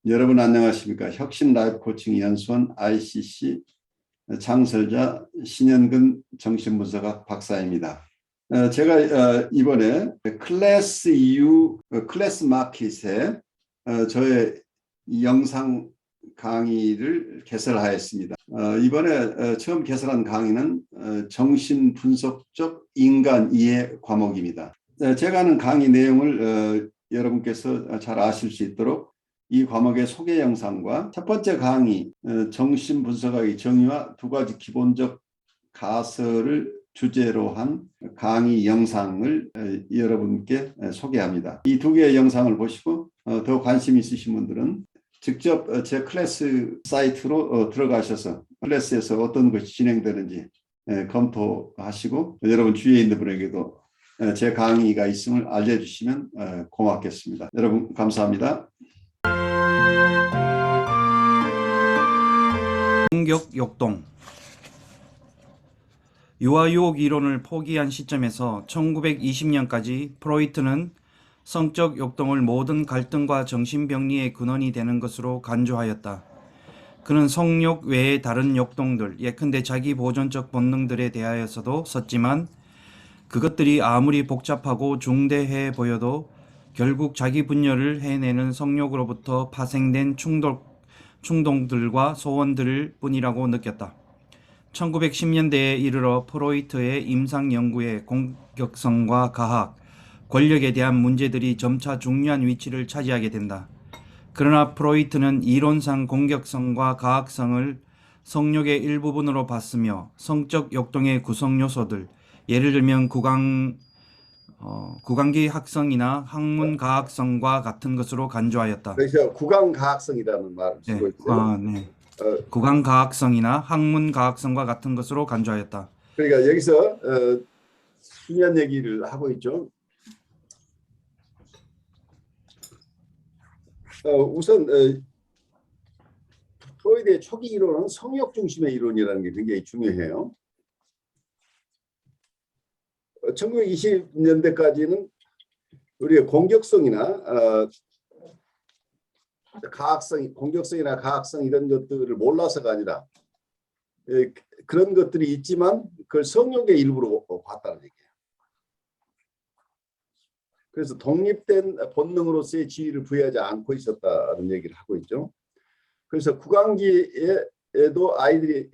여러분 안녕하십니까? 혁신 라이프 코칭 연수원 ICC 창설자 신현근 정신분석학 박사입니다. 제가 이번에 클래스 EU 클래스 마켓에 저의 영상 강의를 개설하였습니다. 이번에 처음 개설한 강의는 정신분석적 인간 이해 과목입니다. 제가 하는 강의 내용을 여러분께서 잘 아실 수 있도록 이 과목의 소개 영상과 첫 번째 강의 정신분석학의 정의와 두 가지 기본적 가설을 주제로 한 강의 영상을 여러분께 소개합니다. 이 두 개의 영상을 보시고 더 관심 있으신 분들은 직접 제 클래스 사이트로 들어가셔서 클래스에서 어떤 것이 진행되는지 검토하시고 여러분 주위에 있는 분에게도 제 강의가 있음을 알려주시면 고맙겠습니다. 여러분 감사합니다. 성격 역동. 유아 유혹 이론을 포기한 시점에서 1920년까지 프로이트는 성적 역동을 모든 갈등과 정신병리의 근원이 되는 것으로 간주하였다. 그는 성욕 외의 다른 역동들, 예컨대 자기 보존적 본능들에 대하여서도 썼지만 그것들이 아무리 복잡하고 중대해 보여도 결국 자기 분열을 해내는 성욕으로부터 파생된 충동들과 소원들일 뿐이라고 느꼈다. 1910년대에 이르러 프로이트의 임상 연구에 공격성과 가학, 권력에 대한 문제들이 점차 중요한 위치를 차지하게 된다. 그러나 프로이트는 이론상 공격성과 가학성을 성욕의 일부분으로 봤으며 성적 역동의 구성 요소들, 예를 들면 구강기 학성이나 학문 가학성과 같은 것으로 간주하였다. 그래서 구강가학성이라는 말을 쓰고 있어요. 네. 구강가학성이나 학문가학성과 같은 것으로 간주하였다. 그러니까 여기서 중요한 얘기를 하고 있죠. 우선 프로이드의 초기 이론은 성욕 중심의 이론이라는 게 굉장히 중요해요. 1920년대까지는 우리가 공격성이나 가학성, 공격성이나 가학성 이런 것들을 몰라서가 아니라 그런 것들이 있지만 그걸 성욕의 일부로 봤다는 얘기예요. 그래서 독립된 본능으로서의 지위를 부여하지 않고 있었다는 얘기를 하고 있죠. 그래서 구강기에도 아이들이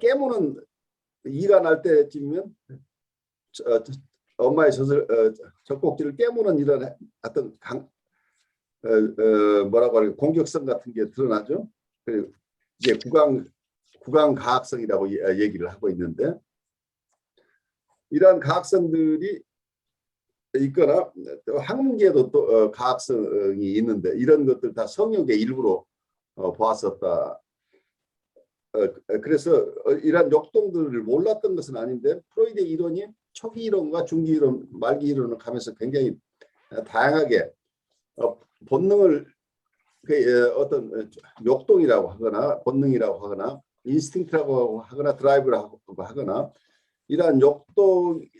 깨무는 이가 날 때쯤이면 엄마의 젖꼭지를 깨무는 이런 어떤 뭐라고 할까 공격성 같은 게 드러나죠. 그리고 이제 구강가학성이라고 얘기를 하고 있는데 이러한 가학성들이 있거나 또 학문계에도 또 가학성이 있는데 이런 것들 다 성욕의 일부로 보았었다. 그래서 이러한 역동들을 몰랐던 것은 아닌데 프로이드의 이론이 초기 이론과 중기 이론, 말기 이론을 가면서 굉장히 다양하게 본능을 어떤 역동이라고 하거나 본능이라고 하거나 인스팅트라고 하거나 드라이브라고 하거나 이러한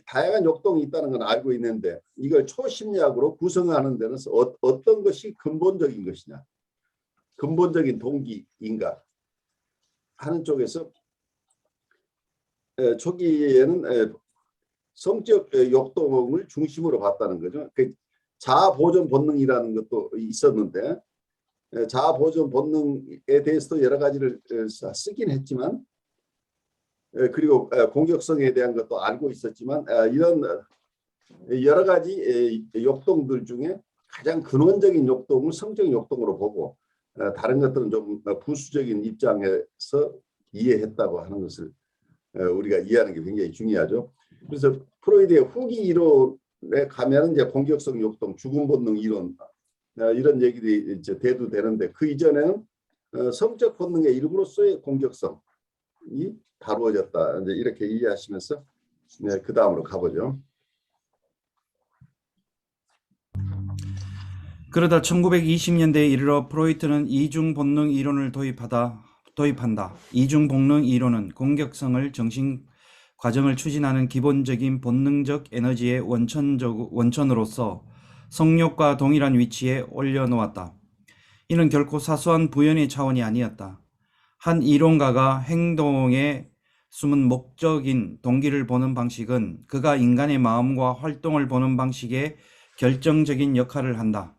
다양한 역동이 있다는 건 알고 있는데 이걸 초심리학으로 구성하는 데는 어떤 것이 근본적인 것이냐, 근본적인 동기인가 하는 쪽에서 초기에는 성적 역동을 중심으로 봤다는 거죠. 자아 보존 본능이라는 것도 있었는데 자아 보존 본능에 대해서도 여러 가지를 쓰긴 했지만 그리고 공격성에 대한 것도 알고 있었지만 이런 여러 가지 역동들 중에 가장 근원적인 역동을 성적 역동으로 보고 다른 것들은 좀 부수적인 입장에서 이해했다고 하는 것을 우리가 이해하는 게 굉장히 중요하죠. 그래서 프로이드의 후기 이론에 가면 이제 공격성 역동, 죽음 본능 이론 이런 얘기들이 이제 대두되는데 그 이전에는 성적 본능의 일부로서의 공격성이 다루어졌다. 이제 이렇게 이해하시면서 그 다음으로 가보죠. 그러다 1920년대에 이르러 프로이트는 이중 본능 이론을 도입한다. 이중 본능 이론은 공격성을 정신 과정을 추진하는 기본적인 본능적 에너지의 원천으로서 성욕과 동일한 위치에 올려놓았다. 이는 결코 사소한 부연의 차원이 아니었다. 한 이론가가 행동에 숨은 목적인 동기를 보는 방식은 그가 인간의 마음과 활동을 보는 방식에 결정적인 역할을 한다.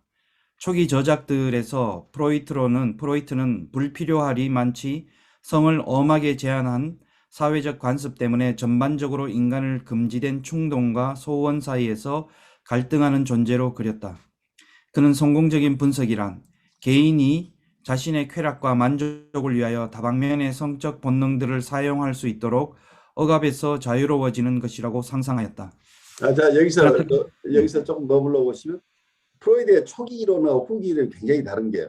초기 저작들에서 프로이트는 불필요하리만치 성을 엄하게 제한한 사회적 관습 때문에 전반적으로 인간을 금지된 충동과 소원 사이에서 갈등하는 존재로 그렸다. 그는 성공적인 분석이란 개인이 자신의 쾌락과 만족을 위하여 다방면의 성적 본능들을 사용할 수 있도록 억압에서 자유로워지는 것이라고 상상하였다. 자, 네. 여기서 조금 머물러 보시면 프로이드의 초기 이론과 후기 이론이 굉장히 다른 게,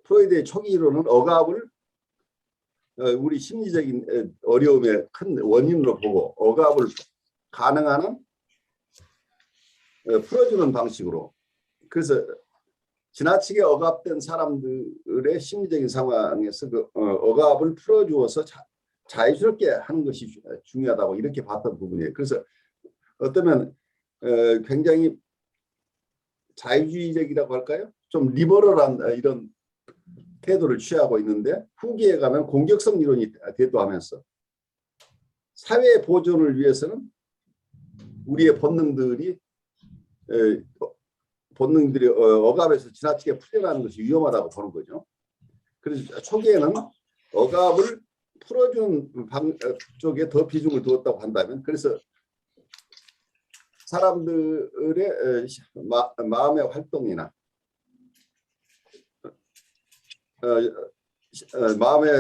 프로이드의 초기 이론은 억압을 우리 심리적인 어려움의 큰 원인으로 보고 억압을 가능한 한 풀어주는 방식으로, 그래서 지나치게 억압된 사람들의 심리적인 상황에서 그 억압을 풀어주어서 자유스럽게 하는 것이 중요하다고 이렇게 봤던 부분이에요. 그래서 어쩌면 굉장히 자유주의적이라고 할까요? 좀 리버럴한 이런 태도를 취하고 있는데, 후기에 가면 공격성 이론이 대두하면서 사회 보존을 위해서는 우리의 본능들이 억압에서 지나치게 풀려나는 것이 위험하다고 보는 거죠. 그래서 초기에는 억압을 풀어주는 쪽에 더 비중을 두었다고 한다면, 그래서 사람들의 마음의 활동이나 마음의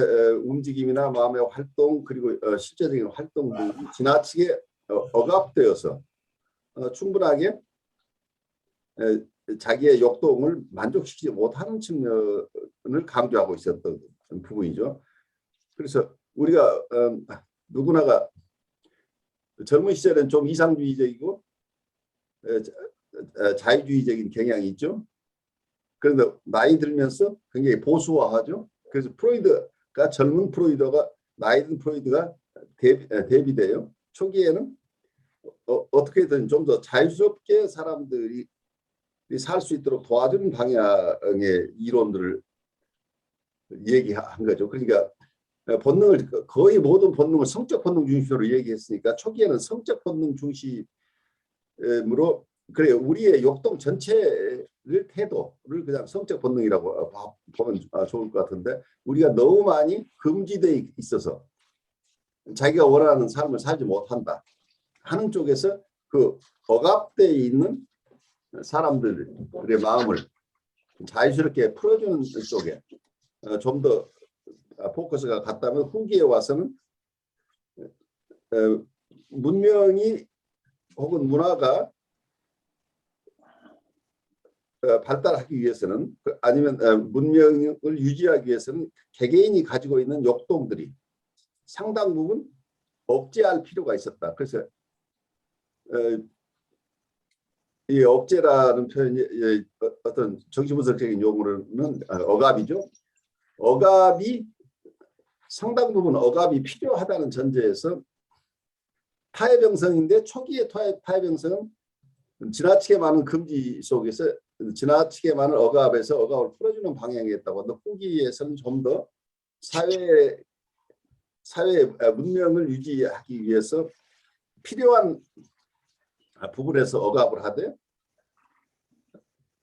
움직임이나 마음의 활동, 그리고 실제적인 활동들이 지나치게 억압되어서 충분하게 자기의 욕동을 만족시키지 못하는 측면을 강조하고 있었던 부분이죠. 그래서 우리가 누구나가 젊은 시절은 좀 이상주의적이고 자유주의적인 경향이 있죠. 그런데 나이 들면서 굉장히 보수화하죠. 그래서 프로이드가 젊은 프로이드가 나이 든 프로이드가 대비돼요. 초기에는 어떻게든 좀 더 자유스럽게 사람들이 살 수 있도록 도와주는 방향의 이론들을 얘기한 거죠. 그러니까 본능을, 거의 모든 본능을 성적 본능 중심으로 얘기했으니까 초기에는 성적 본능 중심으로, 그래요. 우리의 욕동 전체를, 태도를 그냥 성적 본능이라고 보면 좋을 것 같은데, 우리가 너무 많이 금지돼 있어서 자기가 원하는 삶을 살지 못한다 하는 쪽에서 그 억압돼 있는 사람들의 마음을 자유스럽게 풀어주는 쪽에 좀 더 포커스가 갔다면, 후기에 와서는 문명이 혹은 문화가 발달하기 위해서는, 아니면 문명을 유지하기 위해서는 개개인이 가지고 있는 욕동들이 상당 부분 억제할 필요가 있었다. 그래서 이 억제라는 표현이 어떤 정신분석적인 용어로는 억압이죠. 억압이 상당 부분 억압이 필요하다는 전제에서 타협형성인데, 초기의 타협형성은 지나치게 많은 금지 속에서 지나치게 많은 억압에서 억압을 풀어주는 방향이었다고 한다. 후기에서는 좀 더 사회 문명을 유지하기 위해서 필요한 부분에서 억압을 하되,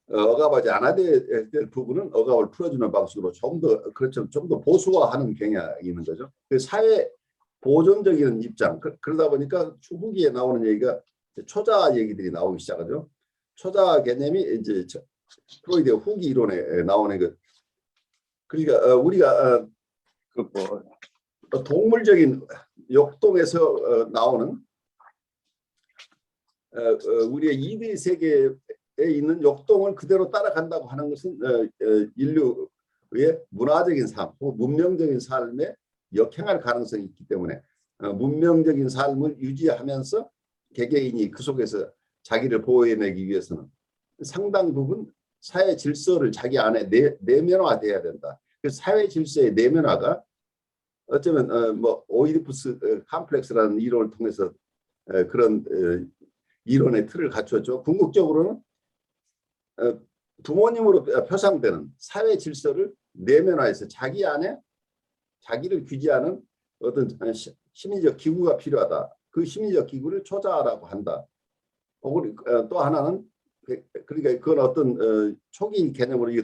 억압하지 않아야 될 부분은 억압을 풀어주는 방식으로 좀 더 보수화하는 경향이 있는 거죠. 그 사회 보존적인 입장, 그러다 보니까 후기에 나오는 얘기가 초자 얘기들이 나오기 시작하죠. 초자 개념이 이제 프로이드의 후기 이론에 나오는 것. 그러니까 우리가 동물적인 욕동에서 나오는 우리의 이드 세계에 있는 욕동을 그대로 따라간다고 하는 것은 인류의 문화적인 삶, 문명적인 삶에 역행할 가능성이 있기 때문에 문명적인 삶을 유지하면서 개개인이 그 속에서 자기를 보호해내기 위해서는 상당 부분 사회 질서를 자기 안에 내면화돼야 된다. 그래서 사회 질서의 내면화가 어쩌면 오이디푸스 컴플렉스라는 이론을 통해서 그런 이론의 틀을 갖췄죠. 궁극적으로는 부모님으로 표상되는 사회 질서를 내면화해서 자기 안에 자기를 규제하는 어떤 심리적 기구가 필요하다. 그 심리적 기구를 초자라고 한다. 혹은 또 하나는 그러니까 그건 어떤 초기 개념으로 이게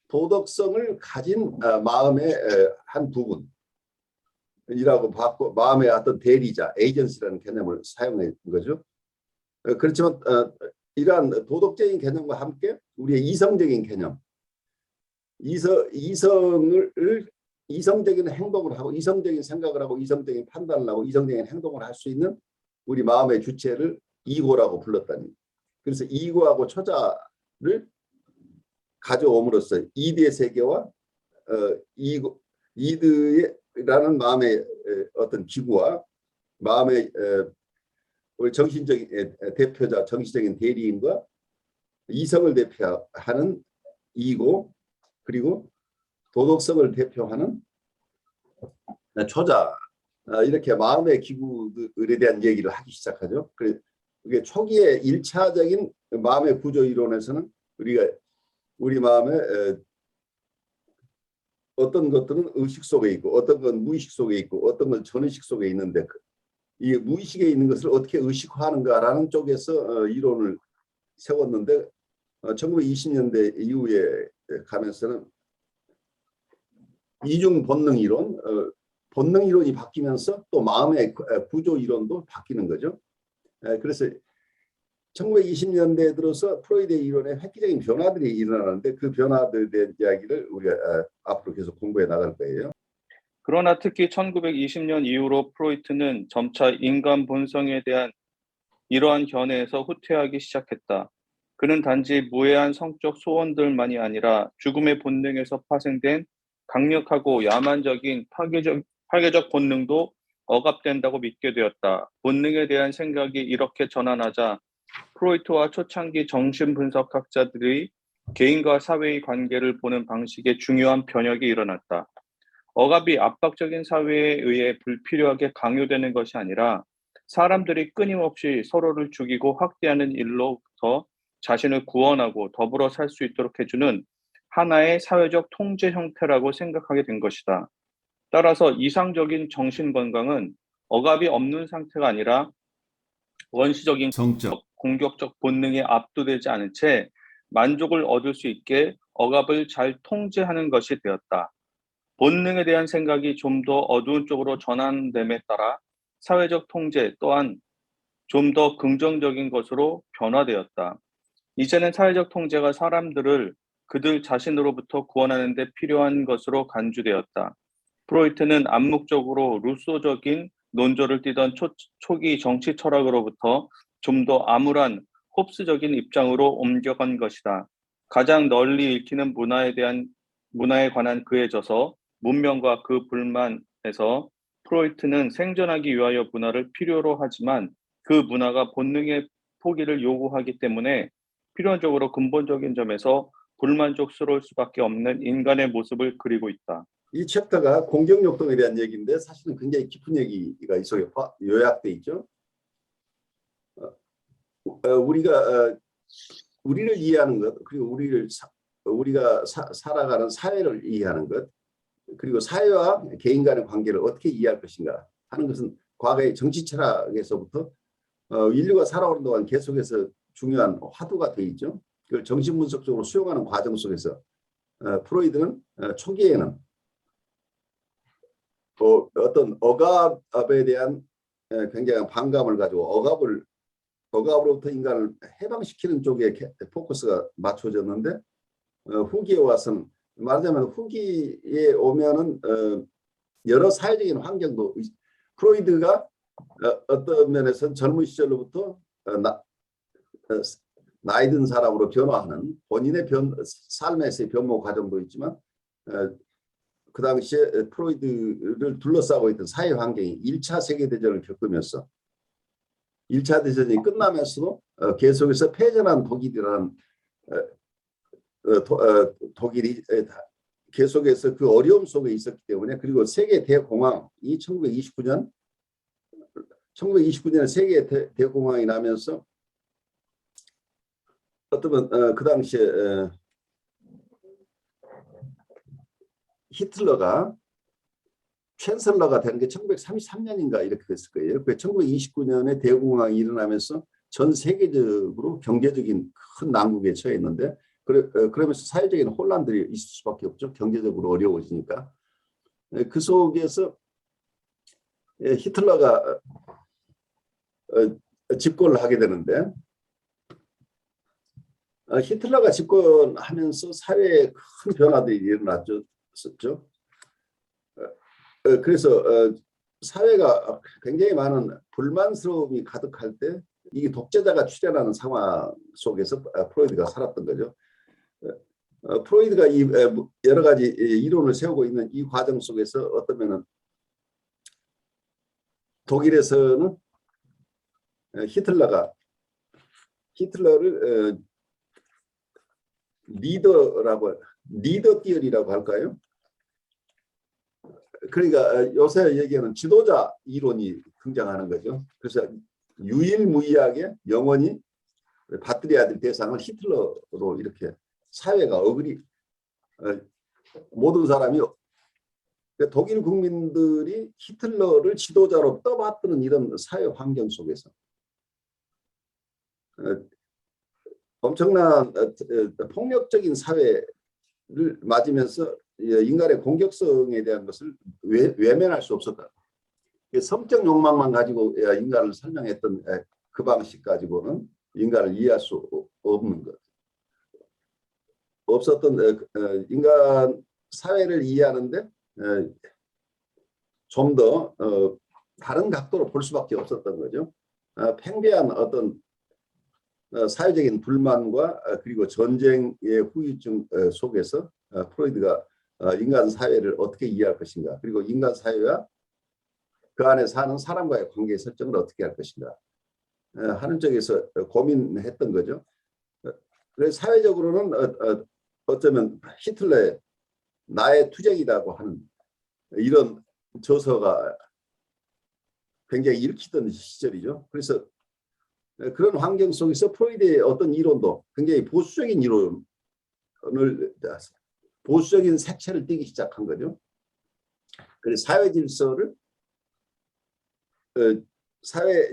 도덕성을 가진 마음의 한 부분이라고 봤고, 마음의 어떤 대리자, 에이전시라는 개념을 사용한 거죠. 그렇지만 이러한 도덕적인 개념과 함께 우리의 이성적인 개념, 이성적인 행동을 하고 이성적인 생각을 하고 이성적인 판단을 하고 이성적인 행동을 할 수 있는 우리 마음의 주체를 이고라고 불렀다니. 그래서 이고하고 초자를 가져옴으로써 이드의 세계와 이드라는 마음의 어떤 기구와 마음의 우리 정신적인 대표자, 정신적인 대리인과 이성을 대표하는 이고, 그리고 도덕성을 대표하는 초자, 이렇게 마음의 기구들에 대한 얘기를 하기 시작하죠. 그게 초기의 1차적인 마음의 구조 이론에서는 우리 마음에 어떤 것들은 의식 속에 있고 어떤 건 무의식 속에 있고 어떤 건 전의식 속에 있는데 이 무의식에 있는 것을 어떻게 의식화하는가라는 쪽에서 이론을 세웠는데 1920년대 이후에 가면서는 이중 본능 이론, 본능 이론이 바뀌면서 또 마음의 구조 이론도 바뀌는 거죠. 그래서 1920년대에 들어서 프로이드의 이론에 획기적인 변화들이 일어나는데 그 변화들에 대한 이야기를 우리가 앞으로 계속 공부해 나갈 거예요. 그러나 특히 1920년 이후로 프로이트는 점차 인간 본성에 대한 이러한 견해에서 후퇴하기 시작했다. 그는 단지 무해한 성적 소원들만이 아니라 죽음의 본능에서 파생된 강력하고 야만적인 파괴적 본능도 억압된다고 믿게 되었다. 본능에 대한 생각이 이렇게 전환하자 프로이트와 초창기 정신분석학자들이 개인과 사회의 관계를 보는 방식에 중요한 변혁이 일어났다. 억압이 압박적인 사회에 의해 불필요하게 강요되는 것이 아니라 사람들이 끊임없이 서로를 죽이고 학대하는 일로부터 자신을 구원하고 더불어 살 수 있도록 해주는 하나의 사회적 통제 형태라고 생각하게 된 것이다. 따라서 이상적인 정신건강은 억압이 없는 상태가 아니라 원시적인 성적, 공격적 본능에 압도되지 않은 채 만족을 얻을 수 있게 억압을 잘 통제하는 것이 되었다. 본능에 대한 생각이 좀 더 어두운 쪽으로 전환됨에 따라 사회적 통제 또한 좀 더 긍정적인 것으로 변화되었다. 이제는 사회적 통제가 사람들을 그들 자신으로부터 구원하는 데 필요한 것으로 간주되었다. 프로이트는 암묵적으로 루소적인 논조를 띠던 초기 정치 철학으로부터 좀 더 암울한 홉스적인 입장으로 옮겨간 것이다. 가장 널리 읽히는 문화에 관한 그의 저서 문명과 그 불만에서 프로이트는 생존하기 위하여 문화를 필요로 하지만 그 문화가 본능의 포기를 요구하기 때문에 필연적으로 근본적인 점에서 불만족스러울 수밖에 없는 인간의 모습을 그리고 있다. 이 챕터가 공경역동에 대한 얘기인데 사실은 굉장히 깊은 얘기가 이 속에 요약돼 있죠. 우리를 이해하는 것, 그리고 우리가 살아가는 사회를 이해하는 것, 그리고 사회와 개인 간의 관계를 어떻게 이해할 것인가 하는 것은 과거의 정치 철학에서부터 인류가 살아오는 동안 계속해서 중요한 화두가 되어 있죠. 그걸 정신분석적으로 수용하는 과정 속에서 프로이드는 초기에는 어떤 억압에 대한 굉장히 반감을 가지고 억압으로부터 인간을 해방시키는 쪽에 포커스가 맞춰졌는데 후기에 와서는 말하자면 후기에 오면은 여러 사회적인 환경도 프로이드가 어떤 면에서는 젊은 시절로부터 나이 든 사람으로 변화하는 본인의 삶에서의 변모 과정도 있지만 그 당시에 프로이드를 둘러싸고 있던 사회 환경이 1차 세계대전을 겪으면서 1차 대전이 끝나면서도 계속해서 패전한 독일이라는 독일이 계속해서 그 어려움 속에 있었기 때문에, 그리고 세계 대공황이 1929년에 세계 대공황이 나면서 어쩌면 그 당시에 히틀러가 챈슬러가 된 게 1933년인가 이렇게 됐을 거예요. 그 1929년에 대공황이 일어나면서 전 세계적으로 경제적인 큰 난국에 처했는데 그러면서 사회적인 혼란들이 있을 수밖에 없죠. 경제적으로 어려워지니까. 그 속에서 히틀러가 집권을 하게 되는데 히틀러가 집권하면서 사회에 큰 변화들이 일어났죠. 그래서 사회가 굉장히 많은 불만스러움이 가득할 때 이게 독재자가 출현하는 상황 속에서 프로이드가 살았던 거죠. 프로이드가 이 여러 가지 이론을 세우고 있는 이 과정 속에서 어떠면은 독일에서는 히틀러를 리더 띠어리라고 할까요? 그러니까 요새 얘기하는 지도자 이론이 등장하는 거죠. 그래서 유일무이하게 영원히 받들여야 될 대상을 히틀러로 이렇게 사회가 모든 사람이 독일 국민들이 히틀러를 지도자로 떠받드는 이런 사회 환경 속에서 엄청난 폭력적인 사회를 맞으면서 인간의 공격성에 대한 것을 외면할 수 없었다. 성적 욕망만 가지고 인간을 설명했던 그 방식 가지고는 인간을 이해할 수 없는 것. 없었던 인간 사회를 이해하는데 좀 더 다른 각도로 볼 수밖에 없었던 거죠. 팽배한 어떤 사회적인 불만과 그리고 전쟁의 후유증 속에서 프로이드가 인간 사회를 어떻게 이해할 것인가, 그리고 인간 사회와 그 안에 사는 사람과의 관계 설정을 어떻게 할 것인가 하는 쪽에서 고민했던 거죠. 그래서 사회적으로는 어쩌면 히틀러의 나의 투쟁이라고 하는 이런 저서가 굉장히 일으키던 시절이죠. 그래서 그런 환경 속에서 프로이드의 어떤 이론도 굉장히 보수적인 색채를 띠기 시작한 거죠. 그래서 사회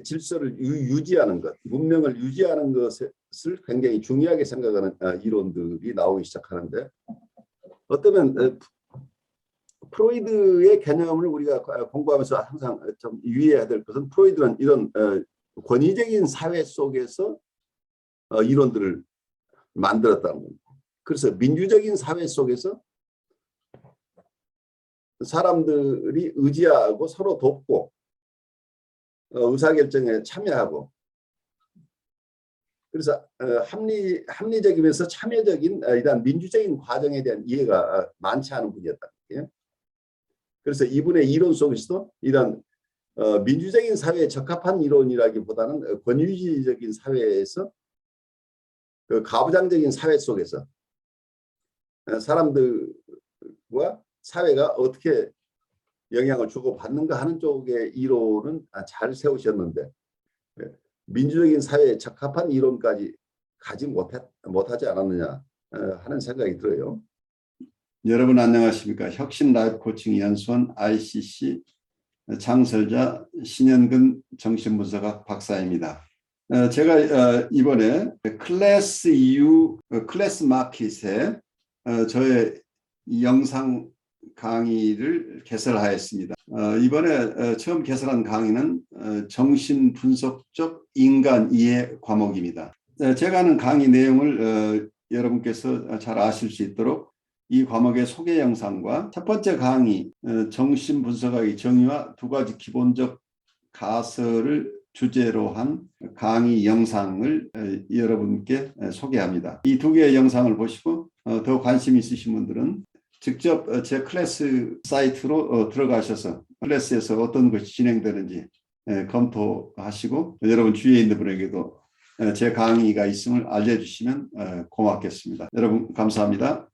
질서를 유지하는 것, 문명을 유지하는 것을 굉장히 중요하게 생각하는 이론들이 나오기 시작하는데, 어쩌면 프로이드의 개념을 우리가 공부하면서 항상 좀 유의해야 될 것은, 프로이드는 이런 권위적인 사회 속에서 이론들을 만들었다는 겁니다. 그래서 민주적인 사회 속에서 사람들이 의지하고 서로 돕고 의사결정에 참여하고, 그래서 합리적이면서 참여적인 이런 민주적인 과정에 대한 이해가 많지 않은 분이었다. 그래서 이분의 이론 속에서도 이런 민주적인 사회에 적합한 이론이라기보다는 권위주의적인 사회에서 그 가부장적인 사회 속에서 사람들과 사회가 어떻게 영향을 주고받는가 하는 쪽의 이론은 잘 세우셨는데, 민주적인 사회에 적합한 이론까지 가지 못하지 않았느냐 하는 생각이 들어요. 여러분 안녕하십니까? 혁신 라이프 코칭 연수원 ICC 창설자 신현근 정신분석학 박사입니다. 제가 이번에 클래스 마켓에 저의 영상 강의를 개설하였습니다. 이번에 처음 개설한 강의는 정신분석적 인간 이해 과목입니다. 제가 하는 강의 내용을 여러분께서 잘 아실 수 있도록 이 과목의 소개 영상과 첫 번째 강의 정신분석학의 정의와 두 가지 기본적 가설을 주제로 한 강의 영상을 여러분께 소개합니다. 이 두 개의 영상을 보시고 더 관심 있으신 분들은 직접 제 클래스 사이트로 들어가셔서 클래스에서 어떤 것이 진행되는지 검토하시고 여러분 주위에 있는 분에게도 제 강의가 있음을 알려주시면 고맙겠습니다. 여러분 감사합니다.